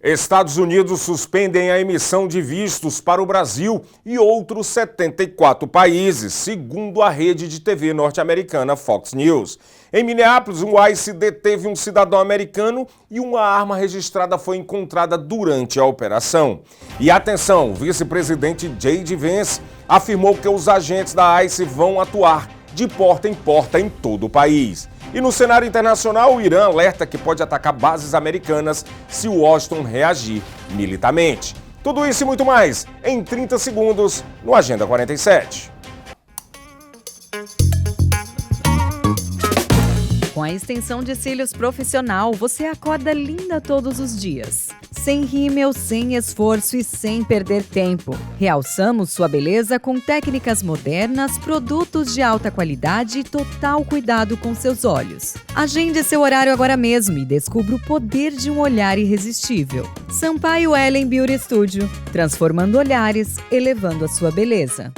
Estados Unidos suspendem a emissão de vistos para o Brasil e outros 74 países, segundo a rede de TV norte-americana Fox News. Em Minneapolis, o ICE deteve um cidadão americano e uma arma registrada foi encontrada durante a operação. E atenção, o vice-presidente J.D. Vance afirmou que os agentes da ICE vão atuar de porta em todo o país. E no cenário internacional, o Irã alerta que pode atacar bases americanas se Washington reagir militarmente. Tudo isso e muito mais em 30 segundos no Agenda 47. Com a extensão de cílios profissional, você acorda linda todos os dias. Sem rímel, sem esforço e sem perder tempo. Realçamos sua beleza com técnicas modernas, produtos de alta qualidade e total cuidado com seus olhos. Agende seu horário agora mesmo e descubra o poder de um olhar irresistível. Sampaio Ellen Beauty Studio, transformando olhares, elevando a sua beleza.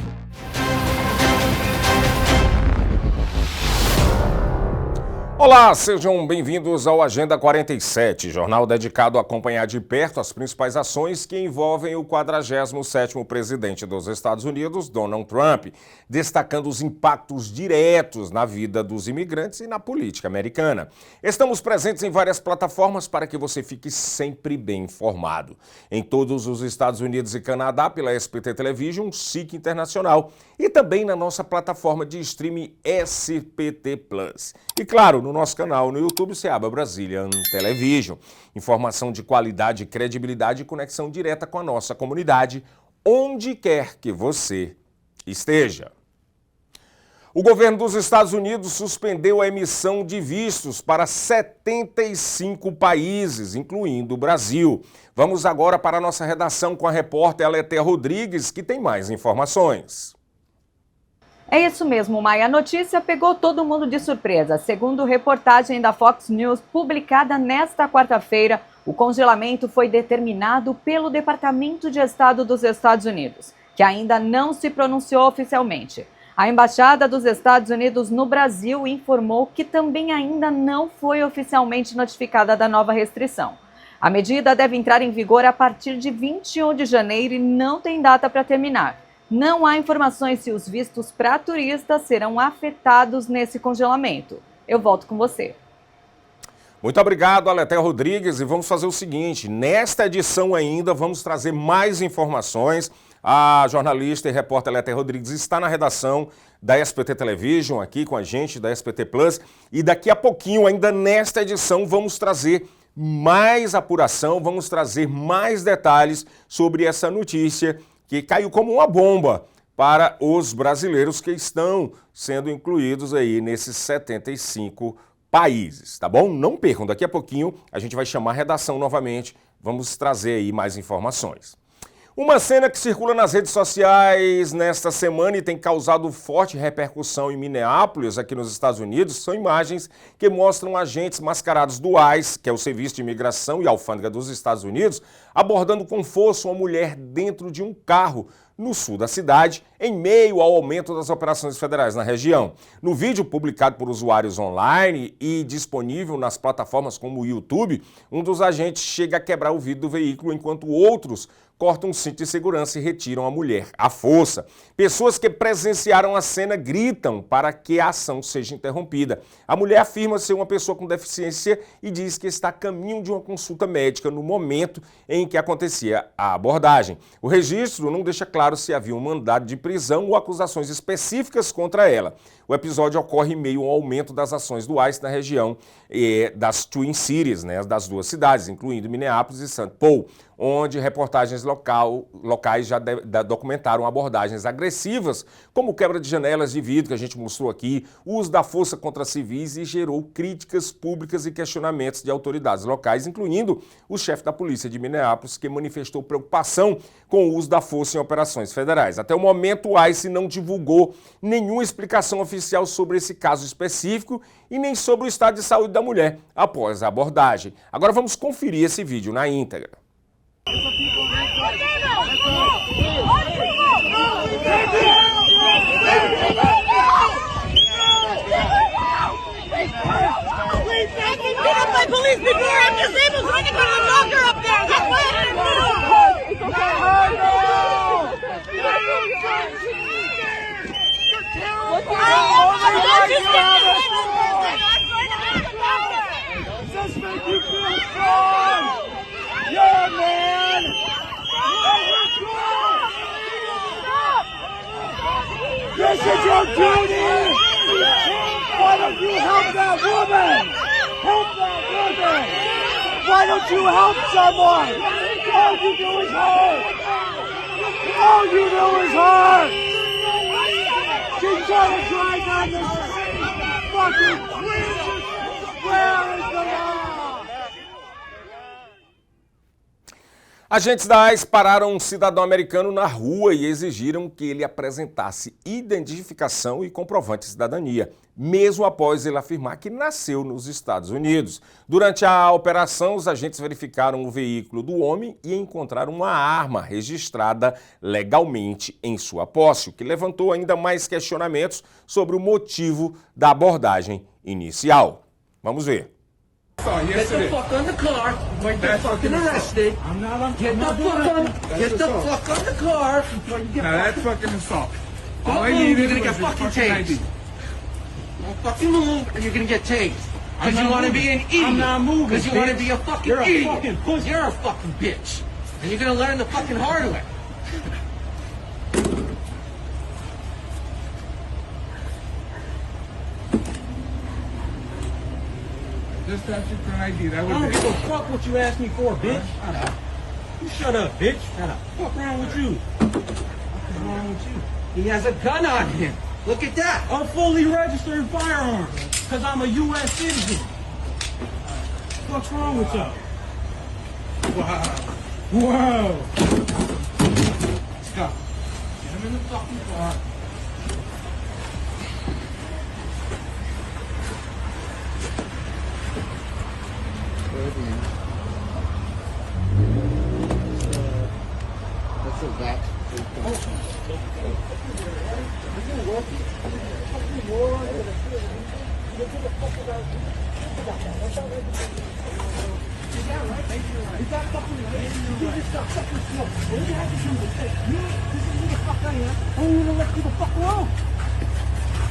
Olá, sejam bem-vindos ao Agenda 47, jornal dedicado a acompanhar de perto as principais ações que envolvem o 47º presidente dos Estados Unidos, Donald Trump, destacando os impactos diretos na vida dos imigrantes e na política americana. Estamos presentes em várias plataformas para que você fique sempre bem informado. Em todos os Estados Unidos e Canadá, pela SBT Television, SIC Internacional e também na nossa plataforma de streaming SBT Plus. E claro, no nosso canal no YouTube, Seaba Brazilian Television. Informação de qualidade, credibilidade e conexão direta com a nossa comunidade, onde quer que você esteja. O governo dos Estados Unidos suspendeu a emissão de vistos para 75 países, incluindo o Brasil. Vamos agora para a nossa redação com a repórter Aletea Rodrigues, que tem mais informações. É isso mesmo, Maia. A notícia pegou todo mundo de surpresa. Segundo reportagem da Fox News, publicada nesta quarta-feira, o congelamento foi determinado pelo Departamento de Estado dos Estados Unidos, que ainda não se pronunciou oficialmente. A Embaixada dos Estados Unidos no Brasil informou que também ainda não foi oficialmente notificada da nova restrição. A medida deve entrar em vigor a partir de 21 de janeiro e não tem data para terminar. Não há informações se os vistos para turistas serão afetados nesse congelamento. Eu volto com você. Muito obrigado, Aletea Rodrigues. E vamos fazer o seguinte, nesta edição ainda vamos trazer mais informações. A jornalista e repórter Aletea Rodrigues está na redação da SBT Television, aqui com a gente, da SBT Plus. E daqui a pouquinho, ainda nesta edição, vamos trazer mais apuração, vamos trazer mais detalhes sobre essa notícia que caiu como uma bomba para os brasileiros que estão sendo incluídos aí nesses 75 países, tá bom? Não percam, daqui a pouquinho a gente vai chamar a redação novamente, vamos trazer aí mais informações. Uma cena que circula nas redes sociais nesta semana e tem causado forte repercussão em Minneapolis, aqui nos Estados Unidos, são imagens que mostram agentes mascarados do ICE, que é o Serviço de Imigração e Alfândega dos Estados Unidos, abordando com força uma mulher dentro de um carro no sul da cidade, em meio ao aumento das operações federais na região. No vídeo publicado por usuários online e disponível nas plataformas como o YouTube, um dos agentes chega a quebrar o vidro do veículo, enquanto outros cortam um cinto de segurança e retiram a mulher à força. Pessoas que presenciaram a cena gritam para que a ação seja interrompida. A mulher afirma ser uma pessoa com deficiência e diz que está a caminho de uma consulta médica no momento em que acontecia a abordagem. O registro não deixa claro se havia um mandado de prisão ou acusações específicas contra ela. O episódio ocorre em meio ao aumento das ações do ICE na região das Twin Cities, né, das duas cidades, incluindo Minneapolis e St. Paul, onde reportagens locais já documentaram abordagens agressivas, como quebra de janelas de vidro, que a gente mostrou aqui, o uso da força contra civis e gerou críticas públicas e questionamentos de autoridades locais, incluindo o chefe da polícia de Minneapolis, que manifestou preocupação com o uso da força em operações federais. Até o momento, o ICE não divulgou nenhuma explicação oficial sobre esse caso específico e nem sobre o estado de saúde da mulher após a abordagem. Agora vamos conferir esse vídeo na íntegra. Police before I'm disabled, so I can put a doctor up there. That's why Judy! Why don't you help that woman? Help that woman! Why don't you help someone? All you do is hurt! All you do is hurt! She's trying to drive down the fucking street! Where is the law? Agentes da ICE pararam um cidadão americano na rua e exigiram que ele apresentasse identificação e comprovante de cidadania, mesmo após ele afirmar que nasceu nos Estados Unidos. Durante a operação, os agentes verificaram o veículo do homem e encontraram uma arma registrada legalmente em sua posse, o que levantou ainda mais questionamentos sobre o motivo da abordagem inicial. Vamos ver. Get the fuck on the car. When you're fucking arrested. I'm not. Get the fuck on the car. Now that's fucking assault. Don't All I move, needed you're gonna was get your fucking fucking tased. ID. Don't fucking move, and you're gonna get tased. I'm Because you not want to moving. be an idiot. I'm not moving, Because you want to bitch. be a fucking You're a idiot. fucking pussy. You're a fucking bitch. And you're gonna learn the fucking hard way. Just asked you for an ID. That I don't was give it. a fuck what you asked me for, bitch. Shut up. You shut up, bitch. Shut up. What's wrong with you? What's wrong with you? He has a gun on him. Look at that. I'm fully registered firearms because I'm a U.S. citizen. What's wrong with y'all? Wow. Wow. Let's go. Get him in the fucking car.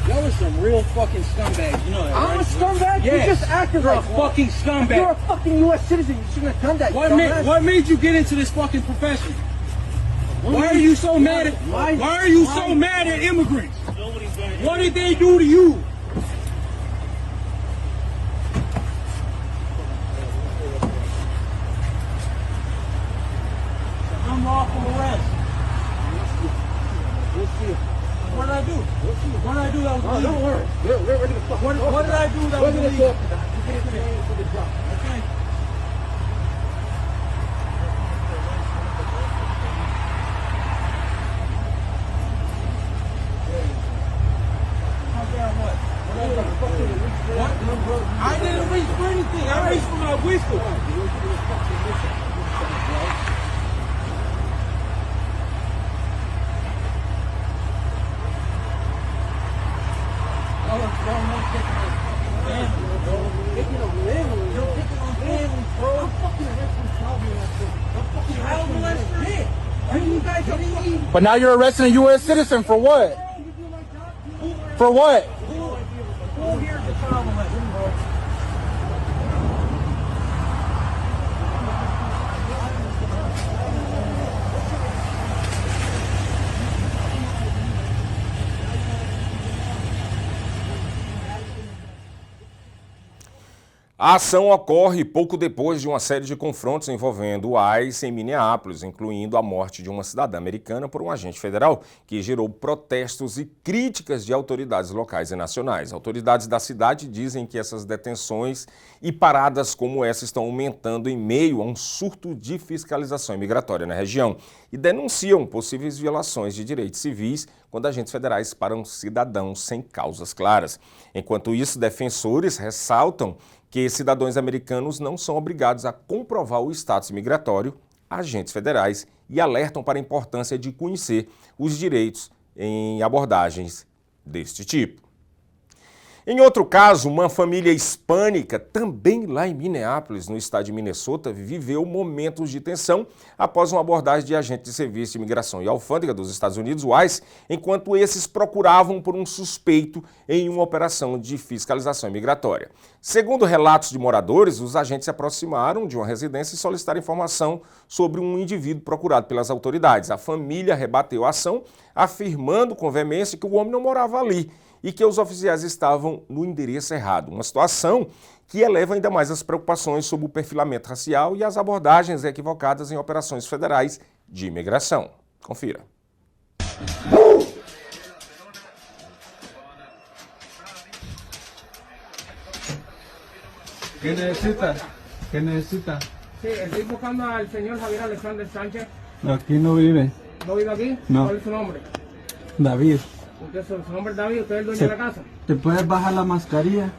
Y'all are some real fucking scumbags, you know that, I'm a scumbag. Yes. You just acted You're like a one. fucking scumbag. You're a fucking U.S. citizen. You shouldn't have done that. dumbass. What made you get into this fucking profession? Why are you so mad at Why? Why are you so mad at immigrants? What did they do to you? Unlawful arrest. What did I do? What did I do that was illegal? Don't worry. We're gonna fuck. What did I do that was We're gonna illegal? talk about it. You can't pay for the job. Okay. I didn't reach for anything. I reached for my whistle. But now you're arresting a U.S. citizen for what? For what? Who here's the child molester? A ação ocorre pouco depois de uma série de confrontos envolvendo o ICE em Minneapolis, incluindo a morte de uma cidadã americana por um agente federal, que gerou protestos e críticas de autoridades locais e nacionais. Autoridades da cidade dizem que essas detenções e paradas como essa estão aumentando em meio a um surto de fiscalização imigratória na região e denunciam possíveis violações de direitos civis quando agentes federais param cidadãos sem causas claras. Enquanto isso, defensores ressaltam que cidadãos americanos não são obrigados a comprovar o status migratório a agentes federais e alertam para a importância de conhecer os direitos em abordagens deste tipo. Em outro caso, uma família hispânica, também lá em Minneapolis, no estado de Minnesota, viveu momentos de tensão após uma abordagem de agente de serviço de imigração e alfândega dos Estados Unidos, o ICE, enquanto esses procuravam por um suspeito em uma operação de fiscalização imigratória. Segundo relatos de moradores, os agentes se aproximaram de uma residência e solicitaram informação sobre um indivíduo procurado pelas autoridades. A família rebateu a ação, afirmando com veemência que o homem não morava ali e que os oficiais estavam no endereço errado. Uma situação que eleva ainda mais as preocupações sobre o perfilamento racial e as abordagens equivocadas em operações federais de imigração. Confira. ¿Qué necesita? ¿Qué necesita? Sí, estoy buscando al señor Javier Alexander Sánchez. Aquí no vive. ¿No vive aquí? No. ¿Cuál es su nombre? David. Su nombre es David, ¿usted es el dueño de la casa? ¿Te puedes bajar la mascarilla?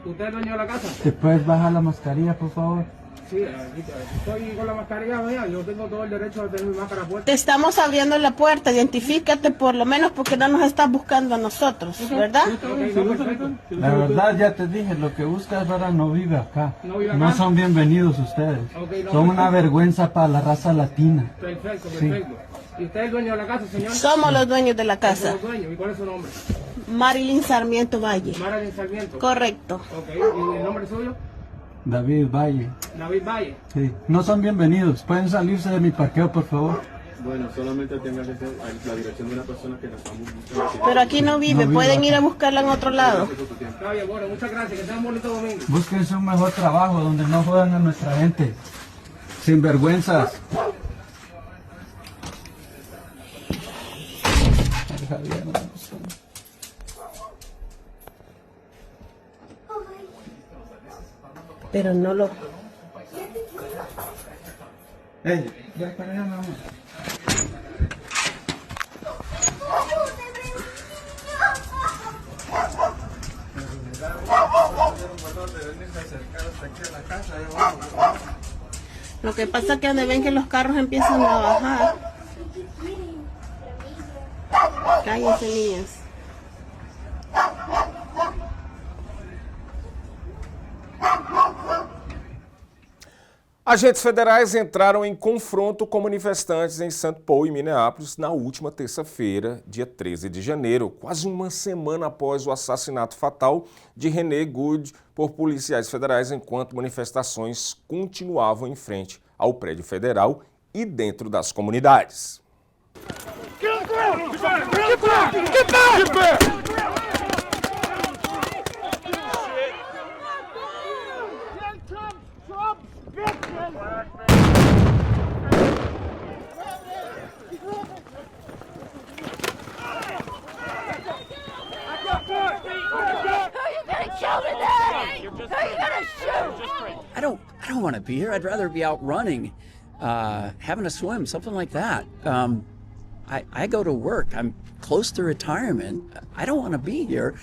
¿Usted es el dueño de la casa? ¿Te puedes bajar la mascarilla, por favor? Sí, aquí estoy con la mascarilla, vea, yo tengo todo el derecho de tener mi máscara puesta. Te estamos abriendo la puerta, identifícate por lo menos porque no nos estás buscando a nosotros, ¿verdad? Okay, no, perfecto. La verdad, ya te dije, lo que buscas ahora no vive acá. No vive acá. No son bienvenidos ustedes. Okay, no, Son una perfecto. vergüenza para la raza latina. Perfecto, perfecto. ¿Y usted es el dueño de la casa, señor? Somos los dueños de la casa. Somos dueños. ¿Y cuál es su nombre? Marilyn Sarmiento Valle. Marilyn Sarmiento. Correcto. Ok, ¿y el nombre suyo? David Valle. David Valle. Sí. No son bienvenidos. Pueden salirse de mi parqueo, por favor. Bueno, solamente tenga que ser la dirección de una persona que la estamos buscando. Pero aquí no vive, pueden ir a buscarla en otro lado. Está bien, bueno, muchas gracias, que tengan un bonito domingo. Búsquense un mejor trabajo donde no jodan a nuestra gente. Sin vergüenzas. Pero no lo... Ey, ya para allá, mamá. Lo que pasa es que donde ven que los carros empiezan a bajar. Cállense, niñas. Agentes federais entraram em confronto com manifestantes em St. Paul e Minneapolis na última terça-feira, dia 13 de janeiro, quase uma semana após o assassinato fatal de Renee Good por policiais federais, enquanto manifestações continuavam em frente ao prédio federal e dentro das comunidades. Get back! Get back! Get back! Get back! I don't want to be here. I'd rather be out running, having a swim, something like that. I go to work. I'm close to retirement. I don't want to be here.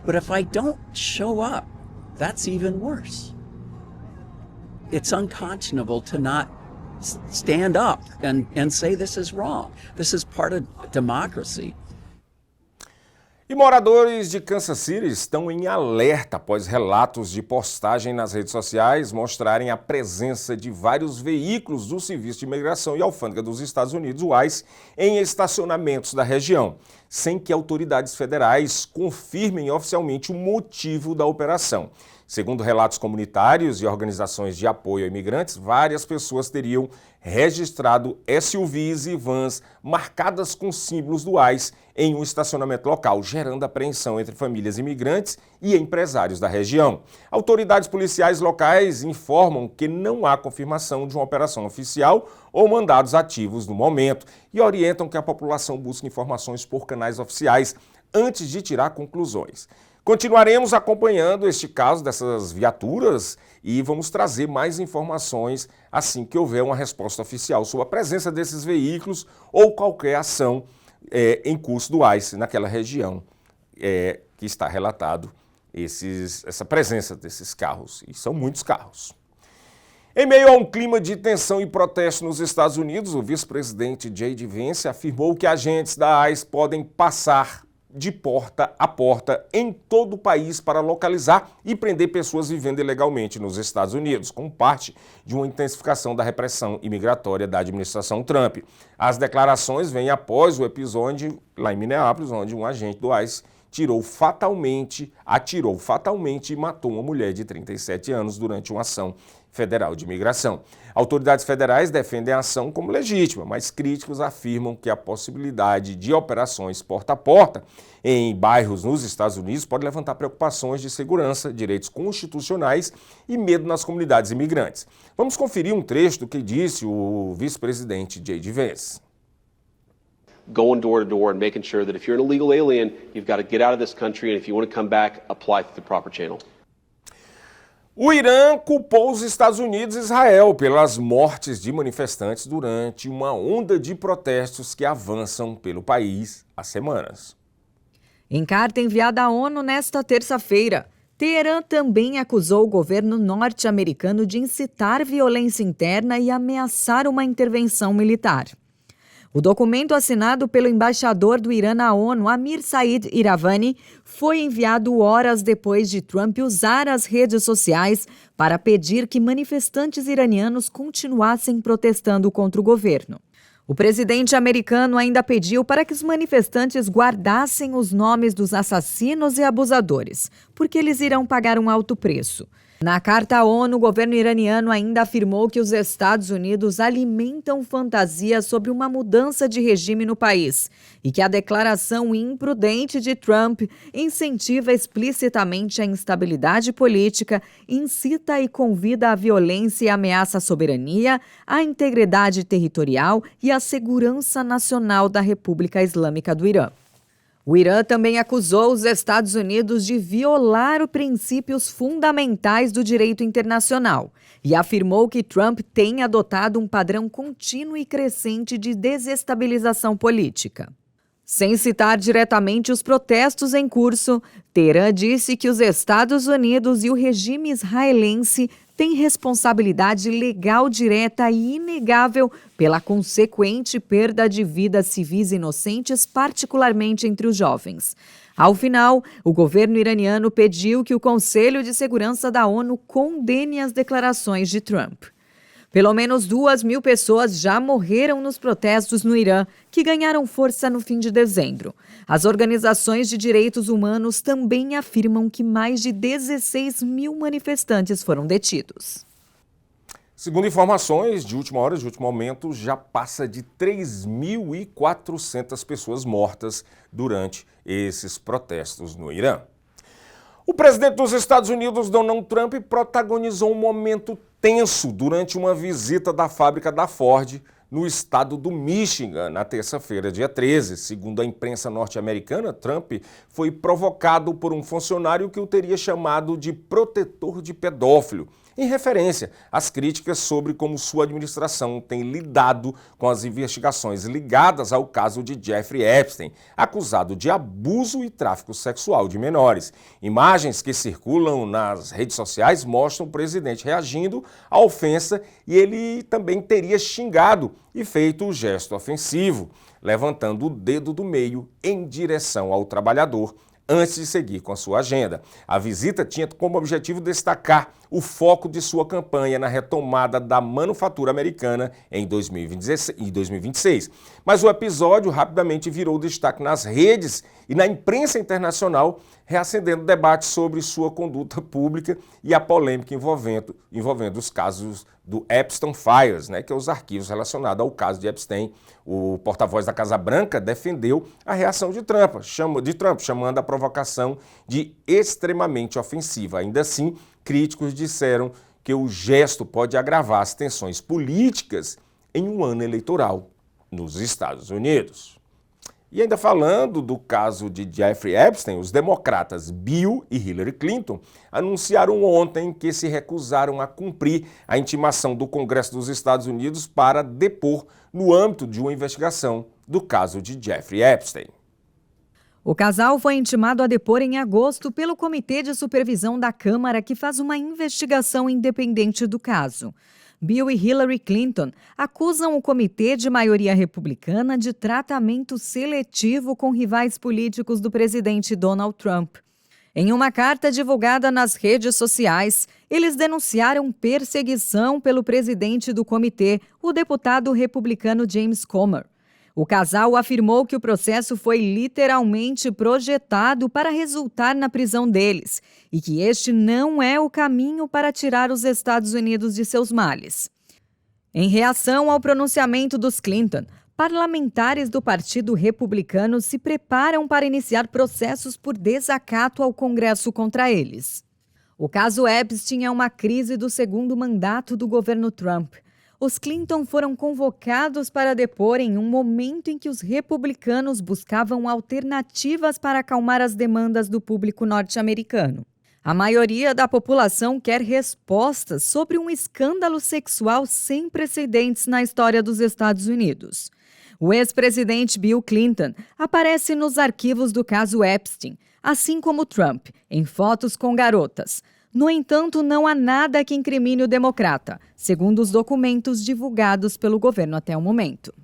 But if I don't show up, that's even worse. It's unconscionable to not stand up and say this is wrong. This is part of democracy. E moradores de Kansas City estão em alerta após relatos de postagem nas redes sociais mostrarem a presença de vários veículos do Serviço de Imigração e Alfândega dos Estados Unidos, o ICE, em estacionamentos da região, sem que autoridades federais confirmem oficialmente o motivo da operação. Segundo relatos comunitários e organizações de apoio a imigrantes, várias pessoas teriam registrado SUVs e vans marcadas com símbolos do ICE em um estacionamento local, gerando apreensão entre famílias imigrantes e empresários da região. Autoridades policiais locais informam que não há confirmação de uma operação oficial ou mandados ativos no momento e orientam que a população busque informações por canais oficiais antes de tirar conclusões. Continuaremos acompanhando este caso dessas viaturas e vamos trazer mais informações assim que houver uma resposta oficial sobre a presença desses veículos ou qualquer ação em curso do ICE naquela região que está relatado essa presença desses carros, e são muitos carros. Em meio a um clima de tensão e protesto nos Estados Unidos, o vice-presidente J.D. Vance afirmou que agentes da ICE podem passar de porta a porta em todo o país para localizar e prender pessoas vivendo ilegalmente nos Estados Unidos, como parte de uma intensificação da repressão imigratória da administração Trump. As declarações vêm após o episódio lá em Minneapolis, onde um agente do ICE atirou fatalmente e matou uma mulher de 37 anos durante uma ação federal de imigração. Autoridades federais defendem a ação como legítima, mas críticos afirmam que a possibilidade de operações porta a porta em bairros nos Estados Unidos pode levantar preocupações de segurança, direitos constitucionais e medo nas comunidades imigrantes. Vamos conferir um trecho do que disse o vice-presidente J.D. Vance. Going door to door and making sure that if you're an illegal alien, you've got to get out of this country, and if you want to come back, apply through the proper channel. O Irã culpou os Estados Unidos e Israel pelas mortes de manifestantes durante uma onda de protestos que avançam pelo país há semanas. Em carta enviada à ONU nesta terça-feira, Teherã também acusou o governo norte-americano de incitar violência interna e ameaçar uma intervenção militar. O documento assinado pelo embaixador do Irã na ONU, Amir Said Iravani, foi enviado horas depois de Trump usar as redes sociais para pedir que manifestantes iranianos continuassem protestando contra o governo. O presidente americano ainda pediu para que os manifestantes guardassem os nomes dos assassinos e abusadores, porque eles irão pagar um alto preço. Na carta à ONU, o governo iraniano ainda afirmou que os Estados Unidos alimentam fantasias sobre uma mudança de regime no país e que a declaração imprudente de Trump incentiva explicitamente a instabilidade política, incita e convida à violência e ameaça à soberania, à integridade territorial e à segurança nacional da República Islâmica do Irã. O Irã também acusou os Estados Unidos de violar os princípios fundamentais do direito internacional e afirmou que Trump tem adotado um padrão contínuo e crescente de desestabilização política. Sem citar diretamente os protestos em curso, Teherã disse que os Estados Unidos e o regime israelense têm responsabilidade legal direta e inegável pela consequente perda de vidas civis inocentes, particularmente entre os jovens. Ao final, o governo iraniano pediu que o Conselho de Segurança da ONU condene as declarações de Trump. Pelo menos 2.000 pessoas já morreram nos protestos no Irã, que ganharam força no fim de dezembro. As organizações de direitos humanos também afirmam que mais de 16.000 manifestantes foram detidos. Segundo informações de última hora, de último momento, já passa de 3.400 pessoas mortas durante esses protestos no Irã. O presidente dos Estados Unidos, Donald Trump, protagonizou um momento tenso durante uma visita da fábrica da Ford no estado do Michigan, na terça-feira, dia 13. Segundo a imprensa norte-americana, Trump foi provocado por um funcionário que o teria chamado de protetor de pedófilo, em referência às críticas sobre como sua administração tem lidado com as investigações ligadas ao caso de Jeffrey Epstein, acusado de abuso e tráfico sexual de menores. Imagens que circulam nas redes sociais mostram o presidente reagindo à ofensa e ele também teria xingado e feito o gesto ofensivo, levantando o dedo do meio em direção ao trabalhador, antes de seguir com a sua agenda. A visita tinha como objetivo destacar o foco de sua campanha na retomada da manufatura americana em 2026. Mas o episódio rapidamente virou destaque nas redes e na imprensa internacional, reacendendo debates sobre sua conduta pública e a polêmica envolvendo os casos do Epstein Files, que é os arquivos relacionados ao caso de Epstein. O porta-voz da Casa Branca defendeu a reação de Trump, chamando a provocação de extremamente ofensiva. Ainda assim, críticos disseram que o gesto pode agravar as tensões políticas em um ano eleitoral nos Estados Unidos. E ainda falando do caso de Jeffrey Epstein, os democratas Bill e Hillary Clinton anunciaram ontem que se recusaram a cumprir a intimação do Congresso dos Estados Unidos para depor no âmbito de uma investigação do caso de Jeffrey Epstein. O casal foi intimado a depor em agosto pelo Comitê de Supervisão da Câmara, que faz uma investigação independente do caso. Bill e Hillary Clinton acusam o comitê de maioria republicana de tratamento seletivo com rivais políticos do presidente Donald Trump. Em uma carta divulgada nas redes sociais, eles denunciaram perseguição pelo presidente do comitê, o deputado republicano James Comer. O casal afirmou que o processo foi literalmente projetado para resultar na prisão deles e que este não é o caminho para tirar os Estados Unidos de seus males. Em reação ao pronunciamento dos Clinton, parlamentares do Partido Republicano se preparam para iniciar processos por desacato ao Congresso contra eles. O caso Epstein é uma crise do segundo mandato do governo Trump. Os Clinton foram convocados para depor em um momento em que os republicanos buscavam alternativas para acalmar as demandas do público norte-americano. A maioria da população quer respostas sobre um escândalo sexual sem precedentes na história dos Estados Unidos. O ex-presidente Bill Clinton aparece nos arquivos do caso Epstein, assim como Trump, em fotos com garotas. No entanto, não há nada que incrimine o democrata, segundo os documentos divulgados pelo governo até o momento.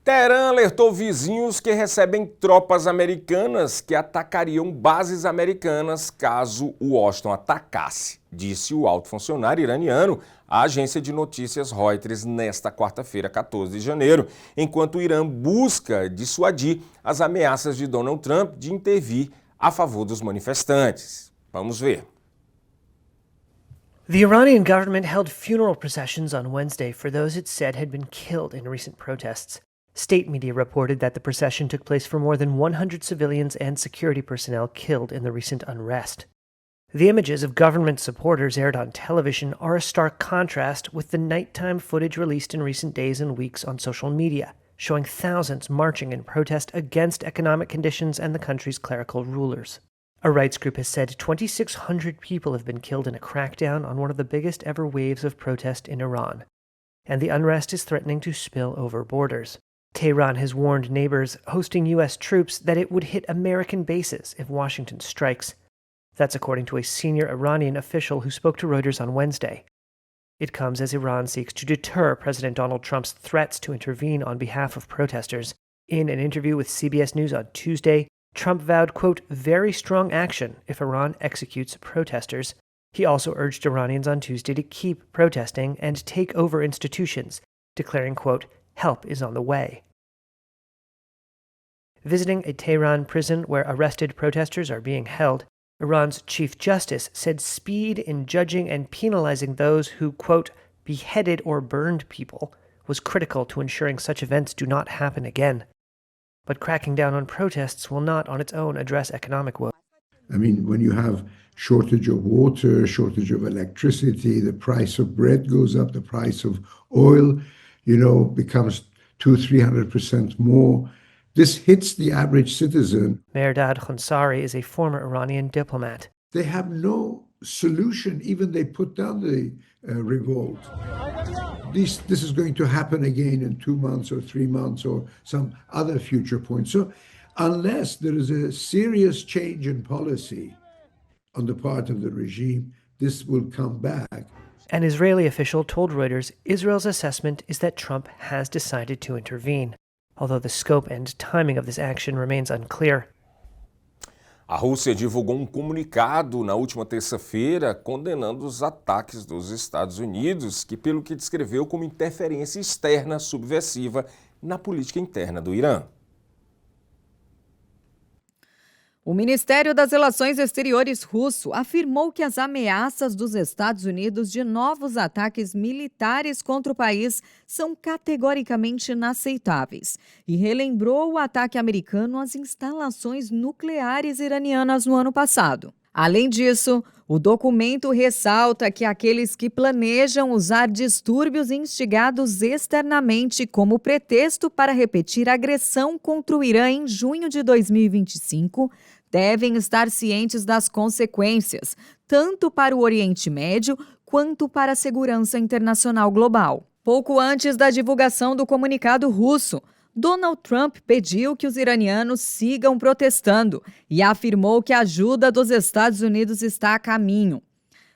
Teherã alertou vizinhos que recebem tropas americanas que atacariam bases americanas caso Washington atacasse, disse o alto funcionário iraniano à agência de notícias Reuters nesta quarta-feira, 14 de janeiro, enquanto o Irã busca dissuadir as ameaças de Donald Trump de intervir a favor dos manifestantes. Vamos ver. The Iranian government held funeral processions on Wednesday for those it said had been killed in recent protests. State media reported that the procession took place for more than 100 civilians and security personnel killed in the recent unrest. The images of government supporters aired on television are a stark contrast with the nighttime footage released in recent days and weeks on social media, showing thousands marching in protest against economic conditions and the country's clerical rulers. A rights group has said 2,600 people have been killed in a crackdown on one of the biggest ever waves of protest in Iran, and the unrest is threatening to spill over borders. Tehran has warned neighbors hosting U.S. troops that it would hit American bases if Washington strikes. That's according to a senior Iranian official who spoke to Reuters on Wednesday. It comes as Iran seeks to deter President Donald Trump's threats to intervene on behalf of protesters. In an interview with CBS News on Tuesday, Trump vowed, quote, very strong action if Iran executes protesters. He also urged Iranians on Tuesday to keep protesting and take over institutions, declaring, quote, help is on the way. Visiting a Tehran prison where arrested protesters are being held, Iran's Chief Justice said speed in judging and penalizing those who, quote, beheaded or burned people was critical to ensuring such events do not happen again. But cracking down on protests will not on its own address economic woes. I mean, when you have shortage of water, shortage of electricity, the price of bread goes up, the price of oil, becomes 200-300% more. This hits the average citizen. Mehrdad Khonsari is a former Iranian diplomat. They have no solution, even they put down the revolt. This is going to happen again in 2 months or 3 months or some other future point. So unless there is a serious change in policy on the part of the regime, this will come back. An Israeli official told Reuters Israel's assessment is that Trump has decided to intervene, although the scope and timing of this action remains unclear. A Rússia divulgou comunicado na última terça-feira condenando os ataques dos Estados Unidos, que pelo que descreveu como interferência externa subversiva na política interna do Irã. O Ministério das Relações Exteriores russo afirmou que as ameaças dos Estados Unidos de novos ataques militares contra o país são categoricamente inaceitáveis e relembrou o ataque americano às instalações nucleares iranianas no ano passado. Além disso, o documento ressalta que aqueles que planejam usar distúrbios instigados externamente como pretexto para repetir a agressão contra o Irã em junho de 2025 devem estar cientes das consequências, tanto para o Oriente Médio quanto para a segurança internacional global. Pouco antes da divulgação do comunicado russo, Donald Trump pediu que os iranianos sigam protestando e afirmou que a ajuda dos Estados Unidos está a caminho.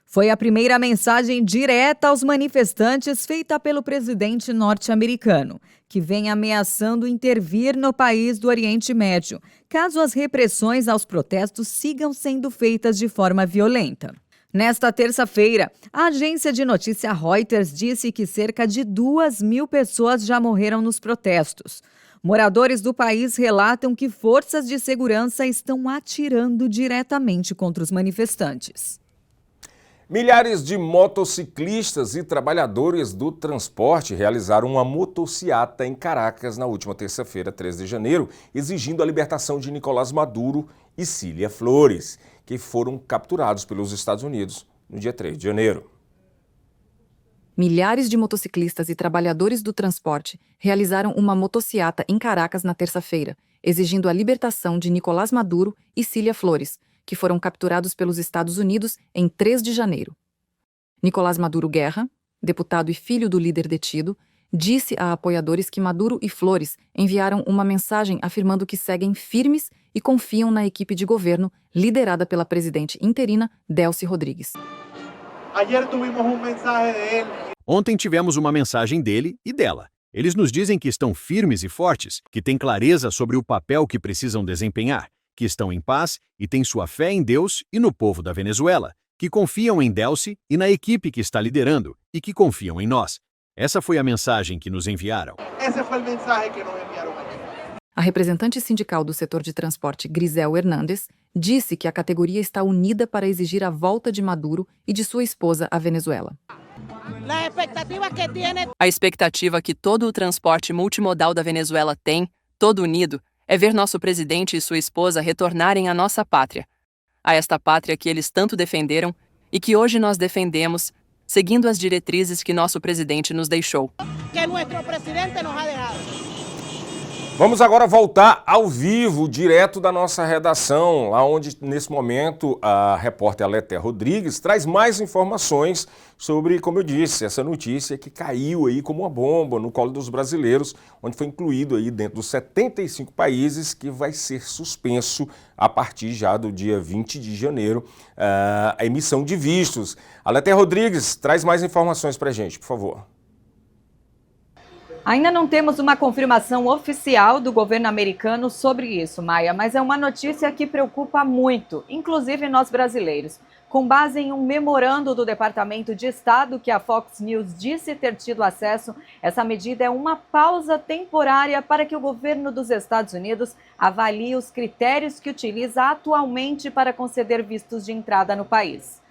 Foi a primeira mensagem direta aos manifestantes feita pelo presidente norte-americano, que vem ameaçando intervir no país do Oriente Médio, caso as repressões aos protestos sigam sendo feitas de forma violenta. Nesta terça-feira, a agência de notícia Reuters disse que cerca de 2.000 pessoas já morreram nos protestos. Moradores do país relatam que forças de segurança estão atirando diretamente contra os manifestantes. Milhares de motociclistas e trabalhadores do transporte realizaram uma motociata em Caracas na última terça-feira, 13 de janeiro, exigindo a libertação de Nicolás Maduro e Cília Flores, que foram capturados pelos Estados Unidos no dia 3 de janeiro. Milhares de motociclistas e trabalhadores do transporte realizaram uma motociata em Caracas na terça-feira, exigindo a libertação de Nicolás Maduro e Cília Flores, que foram capturados pelos Estados Unidos em 3 de janeiro. Nicolás Maduro Guerra, deputado e filho do líder detido, disse a apoiadores que Maduro e Flores enviaram uma mensagem afirmando que seguem firmes e confiam na equipe de governo liderada pela presidente interina Delcy Rodrigues. Ontem tivemos uma mensagem dele e dela. Eles nos dizem que estão firmes e fortes, que têm clareza sobre o papel que precisam desempenhar, que estão em paz e têm sua fé em Deus e no povo da Venezuela, que confiam em Delcy e na equipe que está liderando e que confiam em nós. Essa foi a mensagem que nos enviaram. A representante sindical do setor de transporte, Grisel Hernández, disse que a categoria está unida para exigir a volta de Maduro e de sua esposa à Venezuela. A expectativa que todo o transporte multimodal da Venezuela tem, todo unido, é ver nosso presidente e sua esposa retornarem à nossa pátria. A esta pátria que eles tanto defenderam e que hoje nós defendemos, seguindo as diretrizes que nosso presidente nos deixou. Vamos agora voltar ao vivo, direto da nossa redação, lá onde, nesse momento, a repórter Aleté Rodrigues traz mais informações sobre, como eu disse, essa notícia que caiu aí como uma bomba no colo dos brasileiros, onde foi incluído aí dentro dos 75 países que vai ser suspenso a partir já do dia 20 de janeiro a emissão de vistos. Aleté Rodrigues traz mais informações para a gente, por favor. Ainda não temos uma confirmação oficial do governo americano sobre isso, Maia, mas é uma notícia que preocupa muito, inclusive nós brasileiros. Com base em um memorando do Departamento de Estado que a Fox News disse ter tido acesso, essa medida é uma pausa temporária para que o governo dos Estados Unidos avalie os critérios que utiliza atualmente para conceder vistos de entrada no país.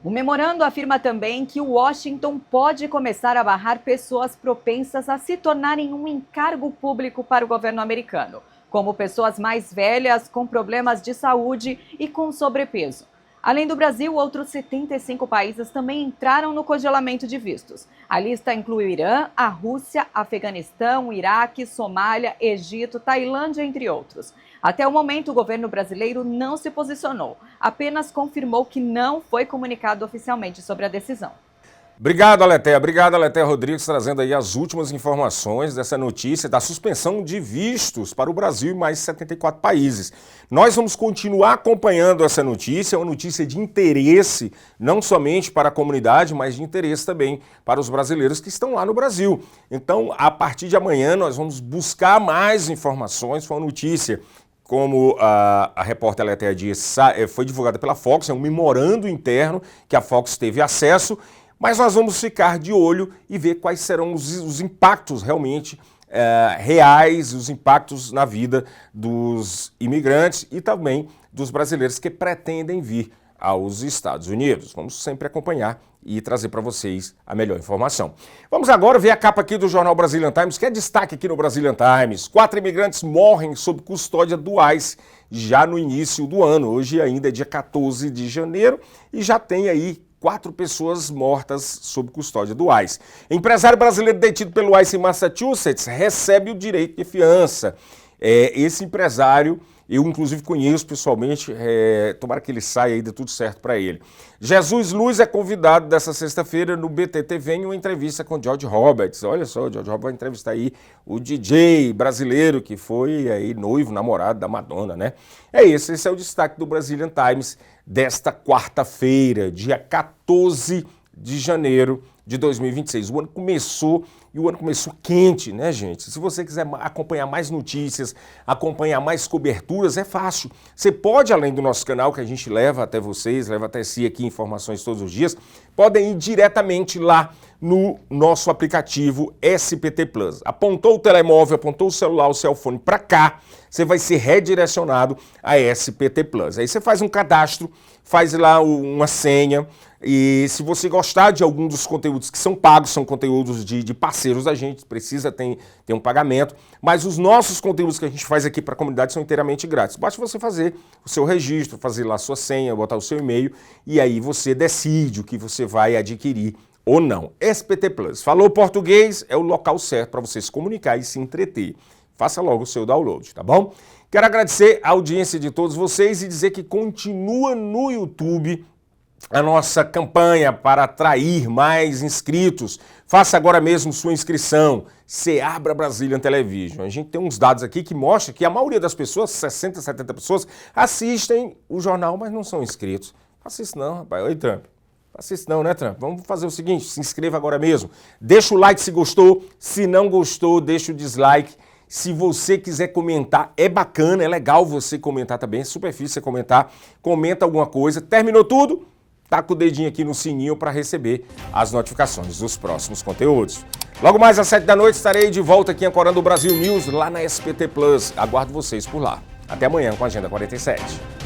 O memorando afirma também que Washington pode começar a barrar pessoas propensas a se tornarem um encargo público para o governo americano, como pessoas mais velhas, com problemas de saúde e com sobrepeso. Além do Brasil, outros 75 países também entraram no congelamento de vistos. A lista inclui o Irã, a Rússia, Afeganistão, Iraque, Somália, Egito, Tailândia, entre outros. Até o momento, o governo brasileiro não se posicionou, apenas confirmou que não foi comunicado oficialmente sobre a decisão. Obrigado, Aleté. Obrigado, Aleté Rodrigues, trazendo aí as últimas informações dessa notícia da suspensão de vistos para o Brasil e mais 74 países. Nós vamos continuar acompanhando essa notícia, uma notícia de interesse, não somente para a comunidade, mas de interesse também para os brasileiros que estão lá no Brasil. Então, a partir de amanhã, nós vamos buscar mais informações. Foi uma notícia, como a repórter Aleté disse, foi divulgada pela Fox, é um memorando interno que a Fox teve acesso. Mas nós vamos ficar de olho e ver quais serão os impactos realmente reais, os impactos na vida dos imigrantes e também dos brasileiros que pretendem vir aos Estados Unidos. Vamos sempre acompanhar e trazer para vocês a melhor informação. Vamos agora ver a capa aqui do jornal Brazilian Times, que é destaque aqui no Brazilian Times. 4 imigrantes morrem sob custódia do ICE já no início do ano. Hoje ainda é dia 14 de janeiro e já tem aí 4 pessoas mortas sob custódia do ICE. Empresário brasileiro detido pelo ICE em Massachusetts recebe o direito de fiança. Esse empresário, Eu, inclusive, conheço pessoalmente, tomara que ele saia aí, dê tudo certo para ele. Jesus Luz é convidado dessa sexta-feira no BTTV em uma entrevista com George Roberts. Olha só, o George Roberts vai entrevistar aí o DJ brasileiro que foi aí noivo, namorado da Madonna, né? Esse é o destaque do Brazilian Times desta quarta-feira, dia 14 de janeiro de 2026. O ano começou e o ano começou quente, né, gente? Se você quiser acompanhar mais notícias, acompanhar mais coberturas, é fácil. Você pode, além do nosso canal, que a gente leva até vocês, leva até si aqui informações todos os dias, podem ir diretamente lá no nosso aplicativo SPT Plus. Apontou o telemóvel, apontou o celular, o cellphone para cá, você vai ser redirecionado a SPT Plus. Aí você faz um cadastro, faz lá uma senha, e se você gostar de algum dos conteúdos que são pagos, são conteúdos de parceiros da gente, precisa ter um pagamento, mas os nossos conteúdos que a gente faz aqui para a comunidade são inteiramente grátis. Basta você fazer o seu registro, fazer lá a sua senha, botar o seu e-mail, e aí você decide o que você vai adquirir ou não. SPT Plus. Falou português, é o local certo para você se comunicar e se entreter. Faça logo o seu download, tá bom? Quero agradecer a audiência de todos vocês e dizer que continua no YouTube a nossa campanha para atrair mais inscritos. Faça agora mesmo sua inscrição. Seabra Brazilian Television. A gente tem uns dados aqui que mostram que a maioria das pessoas, 60, 70 pessoas, assistem o jornal, mas não são inscritos. Faça isso não, rapaz. Oi, Trump. Faça isso não, né, Trump? Vamos fazer o seguinte, se inscreva agora mesmo. Deixa o like se gostou. Se não gostou, deixa o dislike. Se você quiser comentar, é bacana, é legal você comentar também. É super difícil você comentar. Comenta alguma coisa. Terminou tudo? Taca o dedinho aqui no sininho para receber as notificações dos próximos conteúdos. Logo mais às 7 da noite estarei de volta aqui ancorando o Brasil News lá na SPT Plus. Aguardo vocês por lá. Até amanhã com a Agenda 47.